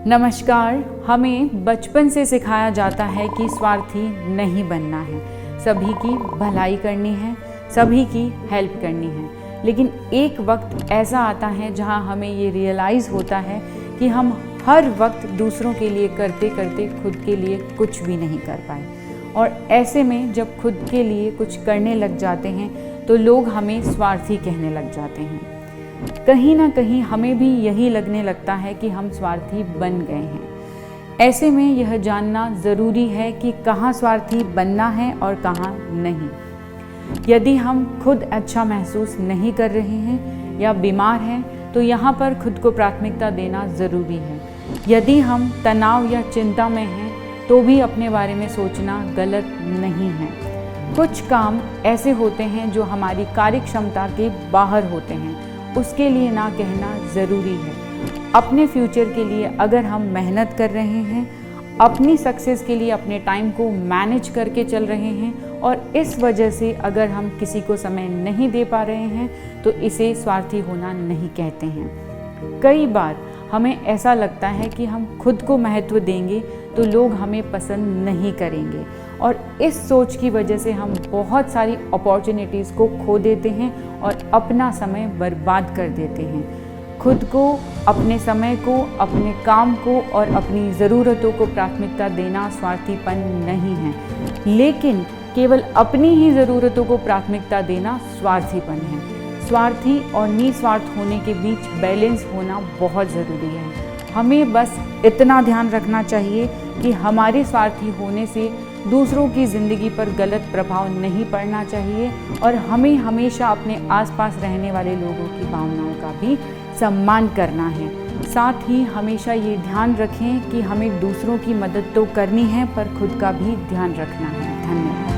नमस्कार। हमें बचपन से सिखाया जाता है कि स्वार्थी नहीं बनना है, सभी की भलाई करनी है, सभी की हेल्प करनी है। लेकिन एक वक्त ऐसा आता है जहां हमें ये रियलाइज़ होता है कि हम हर वक्त दूसरों के लिए करते करते खुद के लिए कुछ भी नहीं कर पाए। और ऐसे में जब खुद के लिए कुछ करने लग जाते हैं तो लोग हमें स्वार्थी कहने लग जाते हैं। कहीं ना कहीं हमें भी यही लगने लगता है कि हम स्वार्थी बन गए हैं। ऐसे में यह जानना ज़रूरी है कि कहाँ स्वार्थी बनना है और कहाँ नहीं। यदि हम खुद अच्छा महसूस नहीं कर रहे हैं या बीमार हैं तो यहाँ पर खुद को प्राथमिकता देना ज़रूरी है। यदि हम तनाव या चिंता में हैं तो भी अपने बारे में सोचना गलत नहीं है। कुछ काम ऐसे होते हैं जो हमारी कार्य क्षमता के बाहर होते हैं, उसके लिए ना कहना ज़रूरी है। अपने फ्यूचर के लिए अगर हम मेहनत कर रहे हैं, अपनी सक्सेस के लिए अपने टाइम को मैनेज करके चल रहे हैं और इस वजह से अगर हम किसी को समय नहीं दे पा रहे हैं तो इसे स्वार्थी होना नहीं कहते हैं। कई बार हमें ऐसा लगता है कि हम खुद को महत्व देंगे तो लोग हमें पसंद नहीं करेंगे और इस सोच की वजह से हम बहुत सारी अपॉर्चुनिटीज़ को खो देते हैं और अपना समय बर्बाद कर देते हैं। खुद को, अपने समय को, अपने काम को और अपनी ज़रूरतों को प्राथमिकता देना स्वार्थीपन नहीं है, लेकिन केवल अपनी ही ज़रूरतों को प्राथमिकता देना स्वार्थीपन है। स्वार्थी और निस्वार्थ होने के बीच बैलेंस होना बहुत ज़रूरी है। हमें बस इतना ध्यान रखना चाहिए कि हमारे स्वार्थी होने से दूसरों की ज़िंदगी पर गलत प्रभाव नहीं पड़ना चाहिए और हमें हमेशा अपने आसपास रहने वाले लोगों की भावनाओं का भी सम्मान करना है। साथ ही हमेशा ये ध्यान रखें कि हमें दूसरों की मदद तो करनी है पर खुद का भी ध्यान रखना है। धन्यवाद।